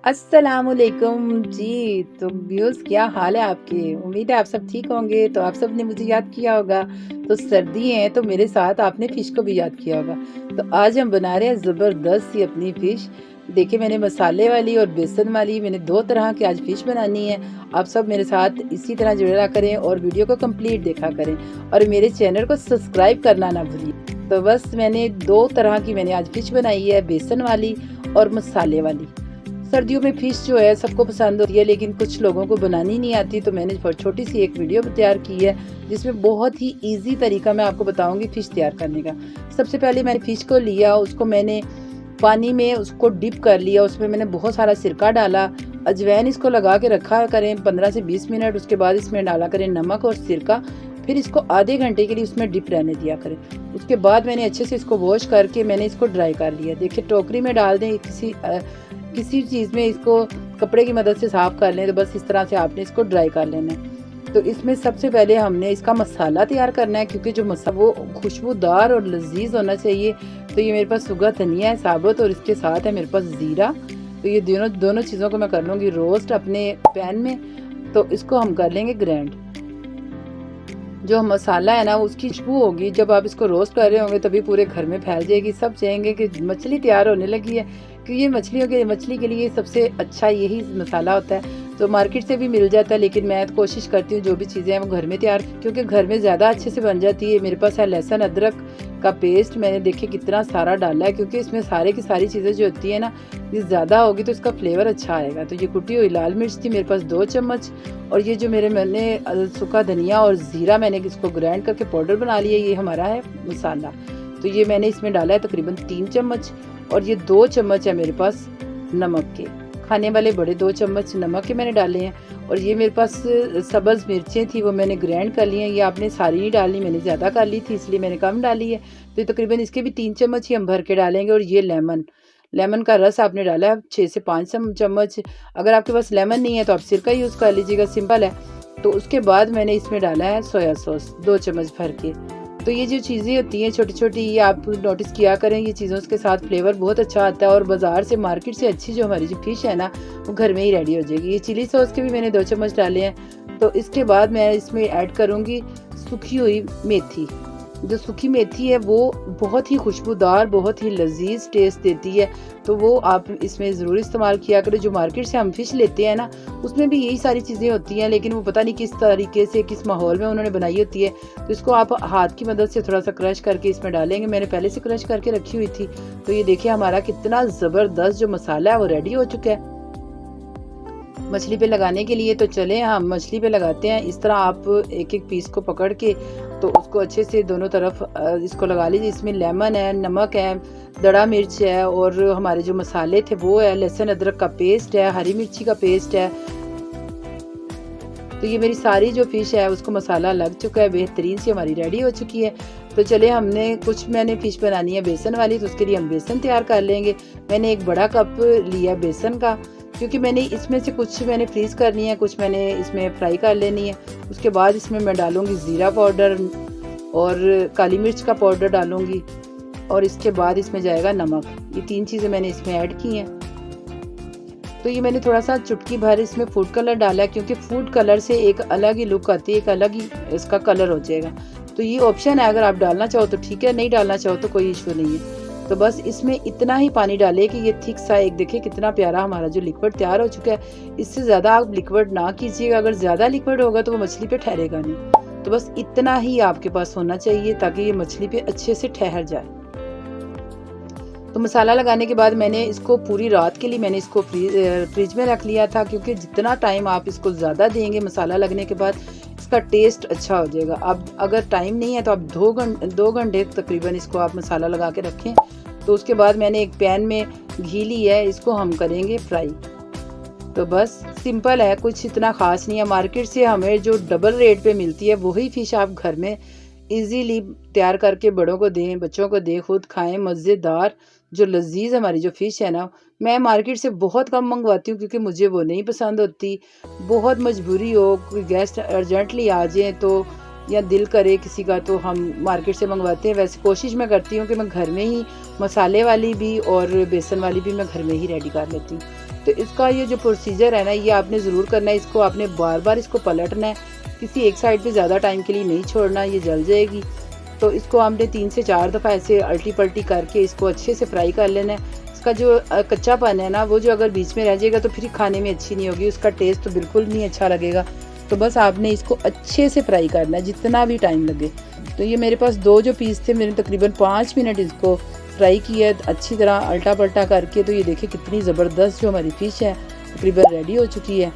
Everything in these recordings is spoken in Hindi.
अस्सलामुअलैकुम जी। तो व्यूअर्स, क्या हाल है आपके? उम्मीद है आप सब ठीक होंगे। तो आप सब ने मुझे याद किया होगा। तो सर्दी है तो मेरे साथ आपने फ़िश को भी याद किया होगा। तो आज हम बना रहे हैं ज़बरदस्त सी अपनी फ़िश। देखिए, मैंने मसाले वाली और बेसन वाली, मैंने 2 तरह की आज फ़िश बनानी है। आप सब मेरे साथ इसी तरह जुड़े रहा करें और वीडियो को कंप्लीट देखा करें और मेरे चैनल को सब्सक्राइब करना ना भूलिए। तो बस मैंने 2 तरह की मैंने आज फ़िश बनाई है, बेसन वाली और मसाले वाली। सर्दियों में फ़िश जो है सबको पसंद होती है, लेकिन कुछ लोगों को बनानी नहीं आती। तो मैंने छोटी सी एक वीडियो तैयार की है जिसमें बहुत ही इजी तरीका मैं आपको बताऊंगी फ़िश तैयार करने का। सबसे पहले मैंने फ़िश को लिया, उसको मैंने पानी में उसको डिप कर लिया, उसमें मैंने बहुत सारा सिरका डाला, अजवाइन इसको लगा के रखा करें 15 से 20 मिनट। उसके बाद इसमें डाला करें नमक और सिरका, फिर इसको आधे घंटे के लिए उसमें डिप रहने दिया करें। उसके बाद मैंने अच्छे से इसको वॉश करके मैंने इसको ड्राई कर लिया। देखिए, टोकरी में डाल दें, किसी चीज़ में इसको कपड़े की मदद से साफ़ कर लें। तो बस इस तरह से आपने इसको ड्राई कर लेना है। तो इसमें सबसे पहले हमने इसका मसाला तैयार करना है, क्योंकि जो मसाला वो खुशबूदार और लजीज होना चाहिए। तो ये मेरे पास सूखा धनिया है साबुत और इसके साथ है मेरे पास ज़ीरा। तो ये दोनों दोनों चीज़ों को मैं कर लूँगी रोस्ट अपने पैन में। तो इसको हम कर लेंगे ग्राइंड। जो मसाला है ना उसकी खुशबू होगी, जब आप इसको रोस्ट कर रहे होंगे तभी पूरे घर में फैल जाएगी। सब चाहेंगे कि मछली तैयार होने लगी है, क्योंकि ये मछली के लिए सबसे अच्छा यही मसाला होता है। तो मार्केट से भी मिल जाता है, लेकिन मैं तो कोशिश करती हूँ जो भी चीज़ें हैं वो घर में तैयार, क्योंकि घर में ज़्यादा अच्छे से बन जाती है। मेरे पास है लहसुन अदरक का पेस्ट, मैंने देखिए कितना सारा डाला है, क्योंकि इसमें सारे की सारी चीज़ें जो होती है ना, ये ज़्यादा होगी तो इसका फ्लेवर अच्छा आएगा। तो ये कुटी हुई लाल मिर्च थी मेरे पास 2 चम्मच, और ये जो मैंने सूखा धनिया और ज़ीरा मैंने इसको ग्राइंड करके पाउडर बना लिया, ये हमारा है मसाला। तो ये मैंने इसमें डाला है तकरीबन 3 चम्मच, और ये 2 चम्मच है मेरे पास नमक के, खाने वाले बड़े 2 चम्मच नमक के मैंने डाले हैं। और ये मेरे पास सब्ज़ मिर्चें थी, वो मैंने ग्राइंड कर ली हैं। ये आपने सारी नहीं डालनी, मैंने ज़्यादा कर ली थी इसलिए मैंने कम डाली है। तो तकरीबन इसके भी 3 चम्मच ही हम भर के डालेंगे। और ये लेमन का रस आपने डाला है 6 से 5 चम्मच। अगर आपके पास लेमन नहीं है तो आप सिरका यूज़ कर लीजिएगा, सिंपल है। तो उसके बाद मैंने इसमें डाला है सोया सॉस 2 चम्मच भर के। तो ये जो चीज़ें होती हैं छोटी छोटी, ये आप नोटिस किया करें, ये चीज़ों के साथ फ्लेवर बहुत अच्छा आता है। और बाज़ार से मार्केट से अच्छी जो हमारी जो फ़िश है ना, वो घर में ही रेडी हो जाएगी। ये चिली सॉस के भी मैंने 2 चम्मच डाले हैं। तो इसके बाद मैं इसमें ऐड करूँगी सूखी हुई मेथी। जो सूखी मेथी है वो बहुत ही खुशबूदार, बहुत ही लजीज टेस्ट देती है। तो वो आप इसमें ज़रूर इस्तेमाल किया करें। जो मार्केट से हम फ़िश लेते हैं ना, उसमें भी यही सारी चीज़ें होती हैं, लेकिन वो पता नहीं किस तरीके से किस माहौल में उन्होंने बनाई होती है। तो इसको आप हाथ की मदद से थोड़ा सा क्रश करके इसमें डालेंगे। मैंने पहले से क्रश करके रखी हुई थी। तो ये देखिए हमारा कितना ज़बरदस्त जो मसाला है वो रेडी हो चुका है मछली पे लगाने के लिए। तो चले हम मछली पे लगाते हैं। इस तरह आप एक एक पीस को पकड़ के तो उसको अच्छे से दोनों तरफ इसको लगा लीजिए। इसमें लेमन है, नमक है, दड़ा मिर्च है, और हमारे जो मसाले थे वो है, लहसुन अदरक का पेस्ट है, हरी मिर्ची का पेस्ट है। तो ये मेरी सारी जो फ़िश है उसको मसाला लग चुका है, बेहतरीन सी हमारी रेडी हो चुकी है। तो चले मैंने फ़िश बनानी है बेसन वाली, तो उसके लिए हम बेसन तैयार कर लेंगे। मैंने एक बड़ा कप लिया बेसन का, क्योंकि मैंने इसमें से कुछ मैंने फ्रीज़ करनी है, कुछ मैंने इसमें फ्राई कर लेनी है। उसके बाद इसमें मैं डालूँगी ज़ीरा पाउडर और काली मिर्च का पाउडर डालूँगी, और इसके बाद इसमें जाएगा नमक। ये 3 चीज़ें मैंने इसमें ऐड की हैं। तो ये मैंने थोड़ा सा चुटकी भर इसमें फूड कलर डाला है, क्योंकि फूड कलर से एक अलग ही लुक आती है, एक अलग ही इसका कलर हो जाएगा। तो ये ऑप्शन है, अगर आप डालना चाहो तो ठीक है, नहीं डालना चाहो तो कोई इशू नहीं है। तो बस इसमें इतना ही पानी डालें कि ये थिक सा, एक देखिए कितना प्यारा हमारा जो लिक्विड तैयार हो चुका है। इससे ज़्यादा आप लिक्विड ना कीजिएगा, अगर ज़्यादा लिक्विड होगा तो वो मछली पे ठहरेगा नहीं। तो बस इतना ही आपके पास होना चाहिए ताकि ये मछली पे अच्छे से ठहर जाए। तो मसाला लगाने के बाद मैंने इसको पूरी रात के लिए मैंने इसको फ्रिज में रख लिया था, क्योंकि जितना टाइम आप इसको ज़्यादा देंगे मसाला लगने के बाद, इसका टेस्ट अच्छा हो जाएगा। अब अगर टाइम नहीं है तो आप 2 घंटे तकरीबन इसको आप मसाला लगा के रखें। तो उसके बाद मैंने एक पैन में घी ली है, इसको हम करेंगे फ्राई। तो बस सिंपल है, कुछ इतना ख़ास नहीं है। मार्केट से हमें जो डबल रेट पे मिलती है वही फ़िश आप घर में इजीली तैयार करके बड़ों को दें, बच्चों को दें, खुद खाएं। मज़ेदार जो लजीज हमारी जो फ़िश है ना, मैं मार्केट से बहुत कम मंगवाती हूँ, क्योंकि मुझे वो नहीं पसंद होती। बहुत मजबूरी हो, कोई गेस्ट अर्जेंटली आ जाए तो, या दिल करे किसी का, तो हम मार्केट से मंगवाते हैं। वैसे कोशिश मैं करती हूँ कि मैं घर में ही मसाले वाली भी और बेसन वाली भी मैं घर में ही रेडी कर लेती हूँ। तो इसका ये जो प्रोसीजर है ना, ये आपने ज़रूर करना है। इसको आपने बार बार इसको पलटना है, किसी एक साइड पे ज़्यादा टाइम के लिए नहीं छोड़ना, ये जल जाएगी। तो इसको हमने 3 से 4 दफ़ा ऐसे अल्टी पल्टी करके इसको अच्छे से फ्राई कर लेना है। इसका जो कच्चापन है ना, वो जो अगर बीच में रह जाएगा तो फिर खाने में अच्छी नहीं होगी, उसका टेस्ट तो बिल्कुल नहीं अच्छा लगेगा। तो बस आपने इसको अच्छे से फ्राई करना है, जितना भी टाइम लगे। तो ये मेरे पास 2 जो पीस थे, मैंने तकरीबन 5 मिनट इसको फ्राई किया अच्छी तरह अल्टा पल्टा करके। तो ये देखिए कितनी ज़बरदस्त जो हमारी फ़िश है तकरीबन रेडी हो चुकी है।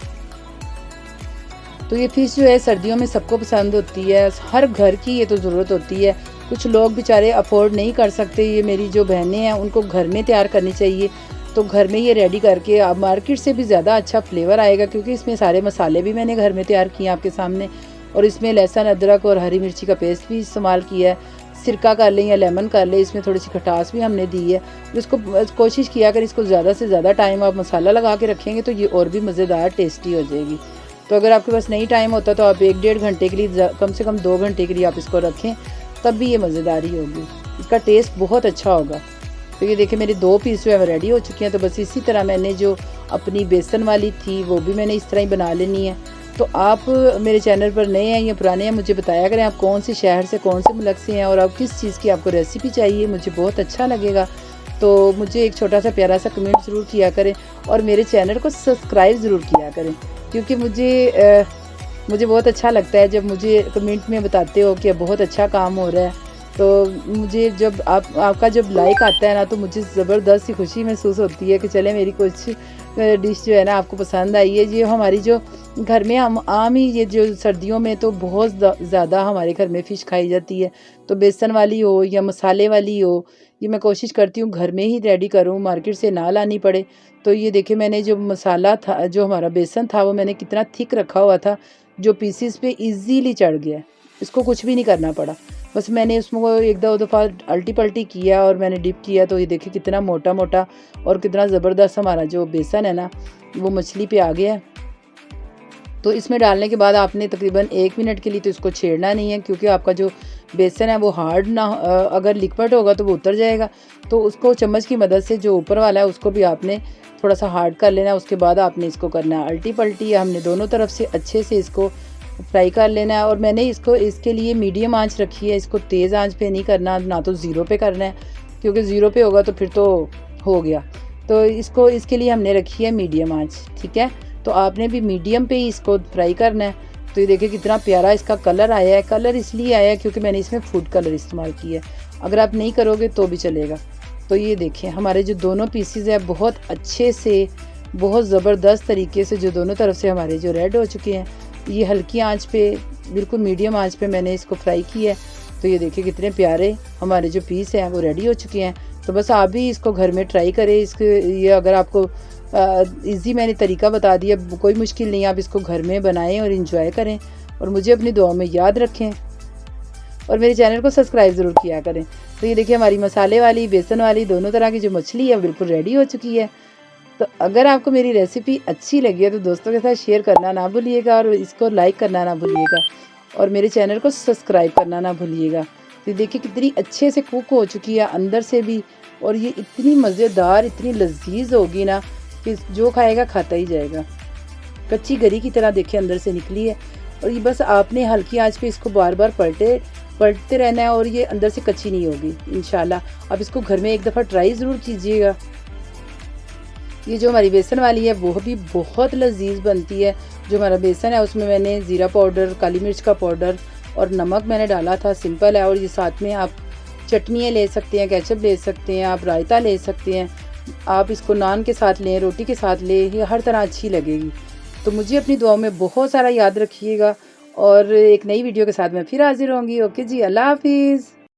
तो ये फ़िश जो है सर्दियों में सबको पसंद होती है, हर घर की ये तो ज़रूरत होती है। कुछ लोग बेचारे अफोर्ड नहीं कर सकते, ये मेरी जो बहनें हैं उनको घर में तैयार करनी चाहिए। तो घर में ये रेडी करके आप मार्केट से भी ज़्यादा अच्छा फ्लेवर आएगा, क्योंकि इसमें सारे मसाले भी मैंने घर में तैयार किए आपके सामने। और इसमें लहसुन, अदरक और हरी मिर्ची का पेस्ट भी इस्तेमाल किया है। सिरका कर लें या लेमन कर लें, इसमें थोड़ी सी खटास भी हमने दी है। इसको कोशिश किया अगर इसको ज़्यादा से ज़्यादा टाइम आप मसाला लगा के रखेंगे तो ये और भी मज़ेदार टेस्टी हो जाएगी। तो अगर आपके पास नहीं टाइम होता तो आप 1-1.5 घंटे के लिए, कम से कम 2 घंटे के लिए आप इसको रखें, तब भी ये मज़ेदारी होगी, इसका टेस्ट बहुत अच्छा होगा। तो ये देखिए मेरे 2 पीस जो है रेडी हो चुके हैं। तो बस इसी तरह मैंने जो अपनी बेसन वाली थी वो भी मैंने इस तरह ही बना लेनी है। तो आप मेरे चैनल पर नए हैं या पुराने हैं, मुझे बताया करें आप कौन से शहर से, कौन से मुल्क से हैं और आप किस चीज़ की आपको रेसिपी चाहिए, मुझे बहुत अच्छा लगेगा। तो मुझे एक छोटा सा प्यारा सा कमेंट ज़रूर किया करें और मेरे चैनल को सब्सक्राइब ज़रूर किया करें, क्योंकि मुझे बहुत अच्छा लगता है जब मुझे कमेंट में बताते हो कि बहुत अच्छा काम हो रहा है। तो मुझे जब आपका जब लाइक आता है ना, तो मुझे ज़बरदस्त सी खुशी महसूस होती है कि चले मेरी कुछ डिश जो है ना आपको पसंद आई है। ये हमारी जो घर में हम आम ही, ये जो सर्दियों में तो बहुत ज़्यादा हमारे घर में फ़िश खाई जाती है। तो बेसन वाली हो या मसाले वाली हो, ये मैं कोशिश करती हूँ घर में ही रेडी करूँ, मार्केट से ना लानी पड़े। तो ये देखिए मैंने जो मसाला था, जो हमारा बेसन था, वो मैंने कितना थिक रखा हुआ था, जो पीसीस पे इजीली चढ़ गया। इसको कुछ भी नहीं करना पड़ा, बस मैंने उसमें 1-2 दफ़ा अल्टी पल्टी किया और मैंने डिप किया। तो ये देखिए कितना मोटा मोटा और कितना ज़बरदस्त हमारा जो बेसन है ना, वो मछली पे आ गया है। तो इसमें डालने के बाद आपने तकरीबन 1 मिनट के लिए तो इसको छेड़ना नहीं है, क्योंकि आपका जो बेसन है वो हार्ड ना, अगर लिक्विड होगा तो वो उतर जाएगा। तो उसको चम्मच की मदद से जो ऊपर वाला है उसको भी आपने थोड़ा सा हार्ड कर लेना है। उसके बाद आपने इसको करना है अल्टी पल्टी, हमने दोनों तरफ से अच्छे से इसको फ्राई कर लेना है। और मैंने इसके लिए मीडियम आंच रखी है, इसको तेज़ आंच पे नहीं करना, ना तो ज़ीरो पे करना है, क्योंकि ज़ीरो पे होगा तो फिर तो हो गया। तो इसके लिए हमने रखी है मीडियम आंच, ठीक है। तो आपने भी मीडियम पे ही इसको फ्राई करना है। तो ये देखिए कितना प्यारा इसका कलर आया है। कलर इसलिए आया है क्योंकि मैंने इसमें फूड कलर इस्तेमाल किया है, अगर आप नहीं करोगे तो भी चलेगा। तो ये देखें हमारे जो दोनों पीसीज है बहुत अच्छे से, बहुत ज़बरदस्त तरीके से जो दोनों तरफ से हमारे जो रेड हो चुके हैं। ये हल्की आंच पे, बिल्कुल मीडियम आंच पे मैंने इसको फ्राई किया है। तो ये देखिए कितने प्यारे हमारे जो पीस हैं वो रेडी हो चुके हैं। तो बस आप भी इसको घर में ट्राई करें। ये अगर आपको इजी मैंने तरीका बता दिया, कोई मुश्किल नहीं, आप इसको घर में बनाएं और इंजॉय करें और मुझे अपनी दुआ में याद रखें और मेरे चैनल को सब्सक्राइब ज़रूर किया करें। तो ये देखिए हमारी मसाले वाली, बेसन वाली, दोनों तरह की जो मछली है बिल्कुल रेडी हो चुकी है। तो अगर आपको मेरी रेसिपी अच्छी लगी है तो दोस्तों के साथ शेयर करना ना भूलिएगा और इसको लाइक करना ना भूलिएगा और मेरे चैनल को सब्सक्राइब करना ना भूलिएगा। तो देखिए कितनी अच्छे से कुक हो चुकी है अंदर से भी, और ये इतनी मज़ेदार, इतनी लजीज होगी ना कि जो खाएगा खाता ही जाएगा। कच्ची गरी की तरह देखिए अंदर से निकली है। और ये बस आपने हल्की आंच पे इसको बार बार पलटते रहना है और ये अंदर से कच्ची नहीं होगी इंशाल्लाह। आप इसको घर में एक दफ़ा ट्राई ज़रूर कीजिएगा। ये जो हमारी बेसन वाली है वो भी बहुत लजीज बनती है। जो हमारा बेसन है उसमें मैंने ज़ीरा पाउडर, काली मिर्च का पाउडर और नमक मैंने डाला था, सिंपल है। और ये साथ में आप चटनियाँ ले सकते हैं, केचप ले सकते हैं, आप रायता ले सकते हैं, आप इसको नान के साथ लें, रोटी के साथ लें, ये हर तरह अच्छी लगेगी। तो मुझे अपनी दुआओं में बहुत सारा याद रखिएगा और एक नई वीडियो के साथ मैं फिर हाजिर होंगी। ओके जी, अल्लाह हाफिज़।